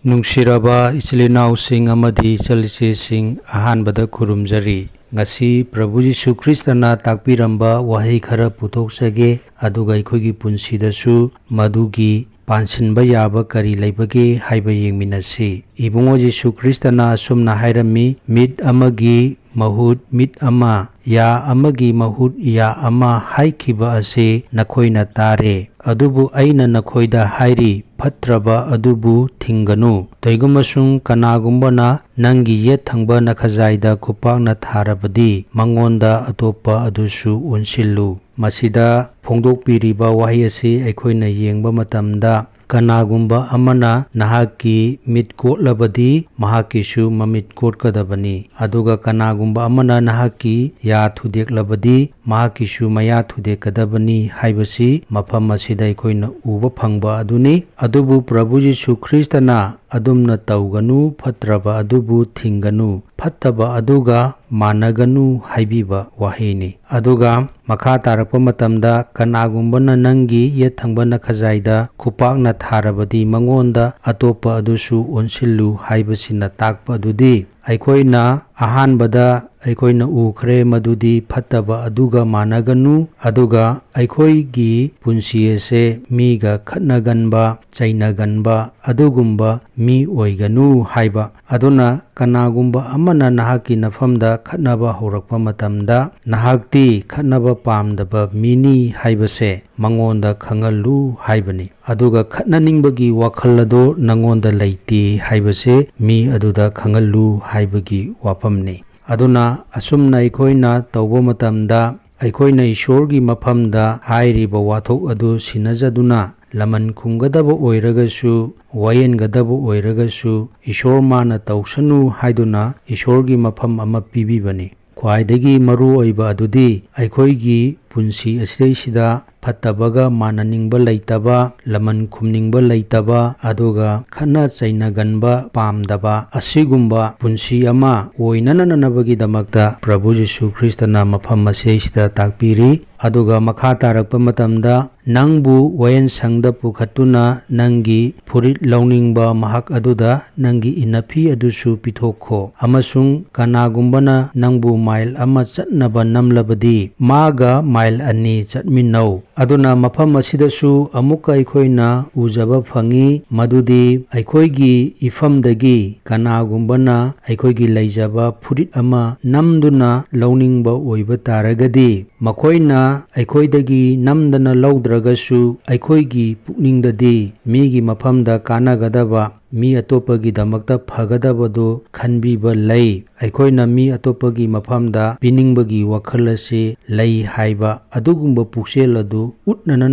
ꯅꯨꯡꯁꯤꯔꯕ ꯏꯆꯤꯜ-ꯏꯅꯥꯎꯁꯤꯡ ꯑꯃꯗꯤ ꯏꯆꯜ-ꯏꯆꯦꯁꯤꯡ, ꯑꯍꯥꯟꯕꯗ ꯈꯨꯔꯨꯝꯖꯔꯤ꯫ ꯉꯁꯤ ꯄ꯭ꯔꯚꯨ ꯌꯤꯁꯨ ꯈ꯭ꯔꯤꯁꯇꯅ ꯇꯥꯛꯄꯤꯔꯝꯕ ꯋꯥꯍꯩ ꯈꯔ ꯄꯨꯊꯣꯛꯆꯒꯦ, ꯑꯗꯨꯒ ꯑꯩꯈꯣꯏꯒꯤ ꯄꯨꯟꯁꯤꯗꯁꯨ ꯃꯗꯨꯒꯤ ꯄꯥꯟꯁꯤꯟꯕ ꯌꯥꯕ ꯀꯔꯤ ꯂꯩꯕꯒꯦ ꯍꯥꯏꯕ ꯌꯦꯡꯃꯤꯟꯅꯁꯤ꯫ ꯏꯕꯨꯡꯉꯣ ꯌꯤꯁꯨ ꯈ꯭ꯔꯤꯁꯇꯅ ꯑꯁꯨꯝꯅ ꯍꯥꯏꯔꯝꯃꯤ, ꯃꯤꯠ ꯑꯃꯒꯤ ꯃꯍꯨꯠ ꯃꯤꯠ ꯑꯃ, ꯌꯥ ꯑꯃꯒꯤ ꯃꯍꯨꯠ ꯌꯥ ꯑꯃ ꯍꯥꯏꯈꯤꯕ ꯑꯁꯤ ꯅꯈꯣꯏꯅ ꯇꯥꯔꯦ꯫ ꯑꯗꯨꯕꯨ ꯑꯩꯅ ꯅꯈꯣꯏꯗ ꯍꯥꯏꯔꯤ, ꯐꯠꯇ꯭ꯔꯕ ꯑꯗꯨꯕꯨ ꯊꯤꯡꯒꯅꯨ꯫ ꯀꯩꯒꯨꯝꯕꯁꯨꯡ ꯀꯅꯥꯒꯨꯝꯕꯅ ꯅꯪꯒꯤ ꯌꯦꯠ ꯊꯪꯕ ꯅꯈꯖꯥꯏꯗ ꯈꯨꯄꯥꯛꯅ ꯊꯥꯔꯕꯗꯤ ꯃꯉꯣꯟꯗ ꯑꯇꯣꯞꯄ ꯑꯗꯨꯁꯨ ꯑꯣꯟꯁꯤꯜꯂꯨ꯫ ꯃꯁꯤꯗ ꯐꯣꯡꯗꯣꯛꯄꯤꯔꯤꯕ ꯋꯥꯍꯩ ꯑꯁꯤ ꯑꯩꯈꯣꯏꯅ ꯌꯦꯡꯕ ꯃꯇꯝꯗ, ꯀꯅꯥꯒꯨꯝꯕ ꯑꯃꯅ ꯅꯍꯥꯛꯀꯤ ꯃꯤꯠ ꯀꯣꯠꯂꯕꯗꯤ ꯃꯍꯥꯛꯀꯤꯁꯨ ꯃꯃꯤꯠ ꯀꯣꯠꯀꯗꯕꯅꯤ, ꯑꯗꯨꯒ ꯀꯅꯥꯒꯨꯝꯕ ꯑꯃꯅ ꯅꯍꯥꯛꯀꯤ ꯌꯥ ꯊꯨꯗꯦꯛꯂꯕꯗꯤ ꯃꯍꯥꯛꯀꯤꯁꯨ ꯃꯌꯥ ꯊꯨꯗꯦꯛꯀꯗꯕꯅꯤ ꯍꯥꯏꯕꯁꯤ ꯃꯐꯝ ꯑꯁꯤꯗ ꯑꯩꯈꯣꯏꯅ ꯎꯕ ꯐꯪꯕ ꯑꯗꯨꯅꯤ꯫ ꯑꯗꯨꯕꯨ ꯄ꯭ꯔꯚꯨ ꯌꯤꯁꯨ ꯈ꯭ꯔꯤꯁꯇꯅ ꯑꯗꯨꯝꯅ ꯇꯧꯒꯅꯨ, ꯐꯠꯇ꯭ꯔꯕ ꯑꯗꯨꯕꯨ ꯊꯤꯡꯒꯅꯨ, ꯐꯠꯇꯕ ꯑꯗꯨꯒ ꯃꯥꯟꯅꯒꯅꯨ ꯍꯥꯏꯕꯤꯕ ꯋꯥꯍꯩꯅꯤ꯫ ꯑꯗꯨꯒ ꯃꯈꯥ ꯇꯥꯔꯛꯄ ꯃꯇꯝꯗ, ꯀꯅꯥꯒꯨꯝꯕꯅ ꯅꯪꯒꯤ ꯌꯦꯠ ꯊꯪꯕ ꯅꯈꯖꯥꯏꯗ ꯈꯨꯄꯥꯛꯅ ꯊꯥꯔꯕꯗꯤ ꯃꯉꯣꯟꯗ ꯑꯇꯣꯞꯄ ꯑꯗꯨꯁꯨ ꯑꯣꯟꯁꯤꯜꯂꯨ ꯍꯥꯏꯕꯁꯤꯅ ꯇꯥꯛꯄ ꯑꯗꯨꯗꯤ, ꯑꯩꯈꯣꯏꯅ ꯑꯍꯥꯟꯕꯗ ꯑꯩꯈꯣꯏꯅ ꯎꯈ꯭ꯔꯦ ꯃꯗꯨꯗꯤ ꯐꯠꯇꯕ ꯑꯗꯨꯒ ꯃꯥꯟꯅꯒꯅꯨ, ꯑꯗꯨꯒ ꯑꯩꯈꯣꯏꯒꯤ ꯄꯨꯟꯁꯤ ꯑꯁꯦ ꯃꯤꯒ ꯈꯠꯅꯒꯟꯕ, ꯆꯩꯅꯒꯟꯕ ꯑꯗꯨꯒꯨꯝꯕ ꯃꯤ ꯑꯣꯏꯒꯅꯨ ꯍꯥꯏꯕ꯫ ꯑꯗꯨꯅ ꯀꯅꯥꯒꯨꯝꯕ ꯑꯃꯅ ꯅꯍꯥꯛꯀꯤ ꯅꯐꯝꯗ ꯈꯠꯅꯕ ꯍꯧꯔꯛꯄ ꯃꯇꯝꯗ, ꯅꯍꯥꯛꯇꯤ ꯈꯠꯅꯕ ꯄꯥꯝꯗꯕ ꯃꯤꯅꯤ ꯍꯥꯏꯕꯁꯦ ꯃꯉꯣꯟꯗ ꯈꯪꯍꯜꯂꯨ ꯍꯥꯏꯕꯅꯤ꯫ ꯑꯗꯨꯒ ꯈꯠꯅꯅꯤꯡꯕꯒꯤ ꯋꯥꯈꯜ ꯑꯗꯨ ꯅꯉꯣꯟꯗ ꯂꯩꯇꯦ ꯍꯥꯏꯕꯁꯦ ꯃꯤ ꯑꯗꯨꯗ ꯈꯪꯍꯜꯂꯨ ꯍꯥꯏꯕꯒꯤ ꯋꯥꯐꯝꯅꯤ꯫ ꯑꯗꯨꯅ ꯑꯁꯨꯝꯅ ꯑꯩꯈꯣꯏꯅ ꯇꯧꯕ ꯃꯇꯝꯗ, ꯑꯩꯈꯣꯏꯅ ꯏꯁꯣꯔꯒꯤ ꯃꯐꯝꯗ ꯍꯥꯏꯔꯤꯕ ꯋꯥꯊꯣꯛ ꯑꯗꯨ ꯁꯤꯟꯅꯖꯗꯨꯅ, ꯂꯃꯟ ꯈꯨꯝꯒꯗꯕ ꯑꯣꯏꯔꯒꯁꯨ, ꯋꯥꯌꯦꯟꯒꯗꯕ ꯑꯣꯏꯔꯒꯁꯨ, ꯏꯁꯣꯔ ꯃꯥꯅ ꯇꯧꯁꯅꯨ ꯍꯥꯏꯗꯨꯅ ꯏꯁꯣꯔꯒꯤ ꯃꯐꯝ ꯑꯃ ꯄꯤꯕꯤꯕꯅꯤ꯫ ꯈ꯭ꯋꯥꯏꯗꯒꯤ ꯃꯔꯨꯑꯣꯏꯕ ꯑꯗꯨꯗꯤ ꯑꯩꯈꯣꯏꯒꯤ ꯄꯨꯟꯁꯤ ꯑꯁꯤꯗꯩꯁꯤꯗ ꯐꯠꯇꯕꯒ ꯃꯥꯟꯅꯅꯤꯡꯕ ꯂꯩꯇꯕ, ꯂꯃꯟ ꯈꯨꯝꯅꯤꯡꯕ ꯂꯩꯇꯕ, ꯑꯗꯨꯒ ꯈꯠꯅ ꯆꯩꯅꯒꯟꯕ ꯄꯥꯝꯗꯕ, ꯑꯁꯤꯒꯨꯝꯕ ꯄꯨꯟꯁꯤ ꯑꯃ ꯑꯣꯏꯅꯅꯕꯒꯤꯗꯃꯛꯇ ꯄ꯭ꯔꯚꯨ ꯌꯤꯁꯨ ꯈ꯭ꯔꯤꯁꯇꯅ ꯃꯐꯝ ꯑꯁꯤꯗꯩꯁꯤꯗ ꯇꯥꯛꯄꯤꯔꯤ꯫ ꯑꯗꯨꯒ ꯃꯈꯥ ꯇꯥꯔꯛꯄ ꯃꯇꯝꯗ, ꯅꯪꯕꯨ ꯋꯥꯌꯦꯜꯁꯪꯗ ꯄꯨꯈꯠꯇꯨꯅ ꯅꯪꯒꯤ ꯐꯨꯔꯤꯠ ꯂꯧꯅꯤꯡꯕ ꯃꯍꯥꯛ ꯑꯗꯨꯗ ꯅꯪꯒꯤ ꯏꯟꯅꯐꯤ ꯑꯗꯨꯁꯨ ꯄꯤꯊꯣꯛꯈꯣ꯫ ꯑꯃꯁꯨꯡ ꯀꯅꯥꯒꯨꯝꯕꯅ ꯅꯪꯕꯨ ꯃꯥꯏꯜ ꯑꯃ ꯆꯠꯅꯕ ꯅꯝꯂꯕꯗꯤ ꯃꯥꯒ ꯃꯥꯏꯜ 2 ꯆꯠꯃꯤꯟꯅꯧ꯫ ꯑꯗꯨꯅ ꯃꯐꯝ ꯑꯁꯤꯗꯁꯨ ꯑꯃꯨꯛꯀ ꯑꯩꯈꯣꯏꯅ ꯎꯖꯕ ꯐꯪꯏ ꯃꯗꯨꯗꯤ ꯑꯩꯈꯣꯏꯒꯤ ꯏꯐꯝꯗꯒꯤ ꯀꯅꯥꯒꯨꯝꯕꯅ ꯑꯩꯈꯣꯏꯒꯤ ꯂꯩꯖꯕ ꯐꯨꯔꯤꯠ ꯑꯃ ꯅꯝꯗꯨꯅ ꯂꯧꯅꯤꯡꯕ ꯑꯣꯏꯕ ꯇꯥꯔꯒꯗꯤ, ꯃꯈꯣꯏꯅ ꯑꯩꯈꯣꯏꯗꯒꯤ ꯅꯝꯗꯅ ꯂꯧꯗ꯭ꯔꯒꯁꯨ ꯑꯩꯈꯣꯏꯒꯤ ꯄꯨꯛꯅꯤꯡꯗꯗꯤ ꯃꯤꯒꯤ ꯃꯐꯝꯗ ꯀꯥꯟꯅꯒꯗꯕ, ꯃꯤ ꯑꯇꯣꯞꯄꯒꯤꯗꯃꯛꯇ ꯐꯒꯗꯕꯗꯨ ꯈꯟꯕꯤꯕ ꯂꯩ꯫ ꯑꯩꯈꯣꯏꯅ ꯃꯤ ꯑꯇꯣꯞꯄꯒꯤ ꯃꯐꯝꯗ ꯄꯤꯅꯤꯡꯕꯒꯤ ꯋꯥꯈꯜ ꯑꯁꯤ ꯂꯩ ꯍꯥꯏꯕ ꯑꯗꯨꯒꯨꯝꯕ ꯄꯨꯛꯆꯦꯜ ꯑꯗꯨ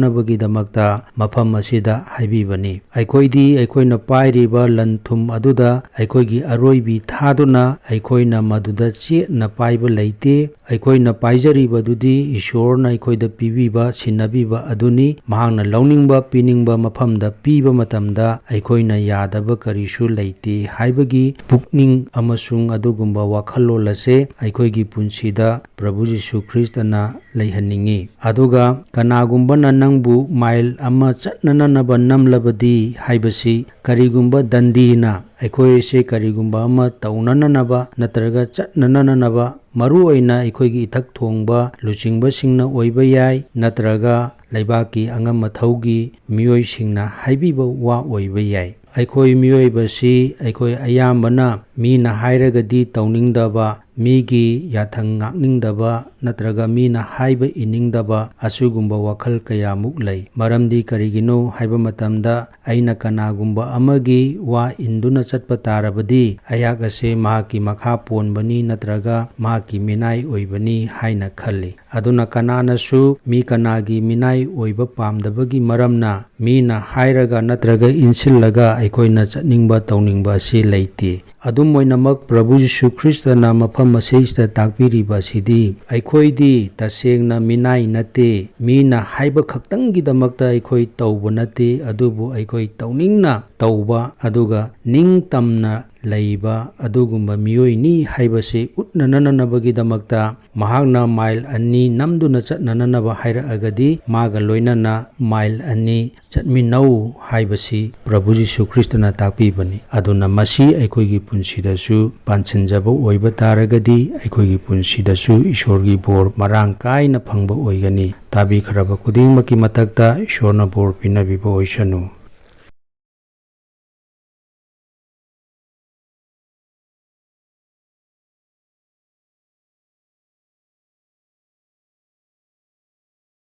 ꯎꯠꯅꯅꯕꯒꯤꯗꯃꯛꯇ ꯃꯐꯝ ꯑꯁꯤꯗ ꯍꯥꯏꯕꯤꯕꯅꯤ꯫ ꯑꯩꯈꯣꯏꯗꯤ ꯑꯩꯈꯣꯏꯅ ꯄꯥꯏꯔꯤꯕ ꯂꯟ ꯊꯨꯝ ꯑꯗꯨꯗ ꯑꯩꯈꯣꯏꯒꯤ ꯑꯔꯣꯏꯕꯤ ꯊꯥꯗꯨꯅ ꯑꯩꯈꯣꯏꯅ ꯃꯗꯨꯗ ꯆꯦꯠꯅ ꯄꯥꯏꯕ ꯂꯩꯇꯦ꯫ ꯑꯩꯈꯣꯏꯅ ꯄꯥꯏꯖꯔꯤꯕꯗꯨꯗꯤ ꯏꯁꯣꯔꯅ ꯑꯩꯈꯣꯏꯗ ꯄꯤꯕꯤꯕ, ꯁꯤꯟꯅꯕꯤꯕ ꯑꯗꯨꯅꯤ꯫ ꯃꯍꯥꯛꯅ ꯂꯧꯅꯤꯡꯕ ꯄꯤꯅꯤꯡꯕ ꯃꯐꯝꯗ ꯄꯤꯕ ꯃꯇꯝꯗ ꯑꯩꯈꯣꯏꯅ ꯌꯥꯗꯕ ꯀꯔꯤꯁꯨ ꯂꯩꯇꯦ ꯍꯥꯏꯕꯒꯤ ꯄꯨꯛꯅꯤꯡ ꯑꯃꯁꯨꯡ ꯑꯗꯨꯒꯨꯝꯕ ꯋꯥꯈꯜꯂꯣꯟ ꯑꯁꯦ ꯑꯩꯈꯣꯏꯒꯤ ꯄꯨꯟꯁꯤꯗ ꯄ꯭ꯔꯚꯨ ꯌꯤꯁꯨ ꯈ꯭ꯔꯤꯁꯇꯅ ꯂꯩꯍꯟꯅꯤꯡꯉꯤ꯫ ꯑꯗꯨꯒ ꯀꯅꯥꯒꯨꯝꯕꯅ ꯅꯪꯕꯨ ꯃꯥꯏꯜ ꯑꯃ ꯆꯠꯅꯅꯕ ꯅꯝꯂꯕꯗꯤ ꯍꯥꯏꯕꯁꯤ, ꯀꯔꯤꯒꯨꯝꯕ ꯗꯟꯗꯤꯅ ꯑꯩꯈꯣꯏ ꯑꯁꯦ ꯀꯔꯤꯒꯨꯝꯕ ꯑꯃ ꯇꯧꯅꯅꯕ ꯅꯠꯇ꯭ꯔꯒ ꯆꯠꯅꯅꯕ, ꯃꯔꯨꯑꯣꯏꯅ ꯑꯩꯈꯣꯏꯒꯤ ꯏꯊꯛ ꯊꯣꯡꯕ ꯂꯨꯆꯤꯡꯕꯁꯤꯡꯅ ꯑꯣꯏꯕ ꯌꯥꯏ, ꯅꯠꯇ꯭ꯔꯒ ꯂꯩꯕꯥꯛꯀꯤ ꯑꯉꯝ ꯑꯊꯧꯒꯤ ꯃꯤꯑꯣꯏꯁꯤꯡꯅ ꯍꯥꯏꯕꯤꯕ ꯋꯥ ꯑꯣꯏꯕ ꯌꯥꯏ꯫ ꯑꯩꯈꯣꯏ ꯃꯤꯑꯣꯏꯕꯁꯤ ꯑꯩꯈꯣꯏ ꯑꯌꯥꯝꯕꯅ ꯃꯤꯅ ꯍꯥꯏꯔꯒꯗꯤ ꯇꯧꯅꯤꯡꯗꯕ, ꯃꯤꯒꯤ ꯌꯥꯊꯪ ꯉꯥꯛꯅꯤꯡꯗꯕ, ꯅꯠꯇ꯭ꯔꯒ ꯃꯤꯅ ꯍꯥꯏꯕ ꯏꯅꯤꯡꯗꯕ ꯑꯁꯤꯒꯨꯝꯕ ꯋꯥꯈꯜ ꯀꯌꯥꯃꯨꯛ ꯂꯩ꯫ ꯃꯔꯝꯗꯤ ꯀꯔꯤꯒꯤꯅꯣ ꯍꯥꯏꯕ ꯃꯇꯝꯗ, ꯑꯩꯅ ꯀꯅꯥꯒꯨꯝꯕ ꯑꯃꯒꯤ ꯋꯥ อิꯟꯗꯨꯅ ꯆꯠꯄ ꯇꯥꯔꯕꯗꯤ ꯑꯩꯍꯥꯛ ꯑꯁꯦ ꯃꯍꯥꯛꯀꯤ ꯃꯈꯥ ꯄꯣꯟꯕꯅꯤ, ꯅꯠꯇ꯭ꯔꯒ ꯃꯍꯥꯛꯀꯤ ꯃꯤꯅꯥꯏ ꯑꯣꯏꯕꯅꯤ ꯍꯥꯏꯅ ꯈꯜꯂꯤ꯫ ꯑꯗꯨꯅ ꯀꯅꯥꯅꯁꯨ ꯃꯤ ꯀꯅꯥꯒꯤ ꯃꯤꯅꯥꯏ ꯑꯣꯏꯕ ꯄꯥꯝꯗꯕꯒꯤ ꯃꯔꯝꯅ ꯃꯤꯅ ꯍꯥꯏꯔꯒ ꯅꯠꯇ꯭ꯔꯒ ꯏꯟꯁꯤꯜꯂꯒ ꯑꯩꯈꯣꯏꯅ ꯆꯠꯅꯤꯡꯕ ꯇꯧꯅꯤꯡꯕ ꯑꯁꯤ ꯂꯩꯇꯦ꯫ ꯑꯗꯨꯝ ꯑꯣꯏꯅꯃꯛ ꯄ꯭ꯔꯚꯨ ꯌꯤꯁꯨ ꯈ꯭ꯔꯤꯁꯇꯅ ꯃꯐꯝ ꯑꯁꯤꯗ ꯇꯥꯛꯄꯤꯔꯤꯕ ꯑꯁꯤꯗꯤ, ꯑꯩꯈꯣꯏꯗꯤ ꯇꯁꯦꯡꯅ ꯃꯤꯅꯥꯏ ꯅꯠꯇꯦ꯫ ꯃꯤꯅ ꯍꯥꯏꯕ ꯈꯛꯇꯪꯒꯤꯗꯃꯛꯇ ꯑꯩꯈꯣꯏ ꯇꯧꯕ ꯅꯠꯇꯦ, ꯑꯗꯨꯕꯨ ꯑꯩꯈꯣই ꯇꯧꯅꯤꯡꯅ ꯇꯧꯕ, ꯑꯗꯨꯒ ꯅꯤꯡꯇꯝꯅ ꯂꯩꯕ ꯑꯗꯨꯒꯨꯝꯕ ꯃꯤꯑꯣꯏꯅꯤ ꯍꯥꯏꯕꯁꯤ ꯎꯠꯅꯅꯅꯕꯒꯤꯗꯃꯛꯇ ꯃꯍꯥꯛꯅ ꯃꯥꯏꯜ 2 ꯅꯝꯗꯨꯅ ꯆꯠꯅꯅꯕ ꯍꯥꯏꯔꯛꯑꯒꯗꯤ ꯃꯥꯒ ꯂꯣꯏꯅꯅ ꯃꯥꯏꯜ 2 ꯆꯠꯃꯤꯟꯅꯧ ꯍꯥꯏꯕꯁꯤ ꯄ꯭ꯔꯚꯨ ꯖꯤꯁꯨ ꯈ꯭ꯔꯤꯁꯇꯅ ꯇꯥꯛꯄꯤꯕꯅꯤ꯫ ꯑꯗꯨꯅ ꯃꯁꯤ ꯑꯩꯈꯣꯏꯒꯤ ꯄꯨꯟꯁꯤꯗꯁꯨ ꯄꯥꯟꯁꯤꯟꯖꯕ ꯑꯣꯏꯕ ꯇꯥꯔꯒꯗꯤ ꯑꯩꯈꯣꯏꯒꯤ ꯄꯨꯟꯁꯤꯗꯁꯨ ꯏꯁꯣꯔꯒꯤ ꯕꯣꯔ ꯃꯔꯥꯡ ꯀꯥꯏꯅ ꯐꯪꯕ ꯑꯣꯏꯒꯅꯤ꯫ ꯇꯥꯕꯤꯈ꯭ꯔꯕ ꯈꯨꯗꯤꯡꯃꯛꯀꯤ ꯃꯊꯛꯇ ꯏꯁꯣꯔꯅ ꯕꯣꯔ ꯄꯤꯅꯕꯤꯕ ꯑꯣꯏꯁꯅꯨ꯫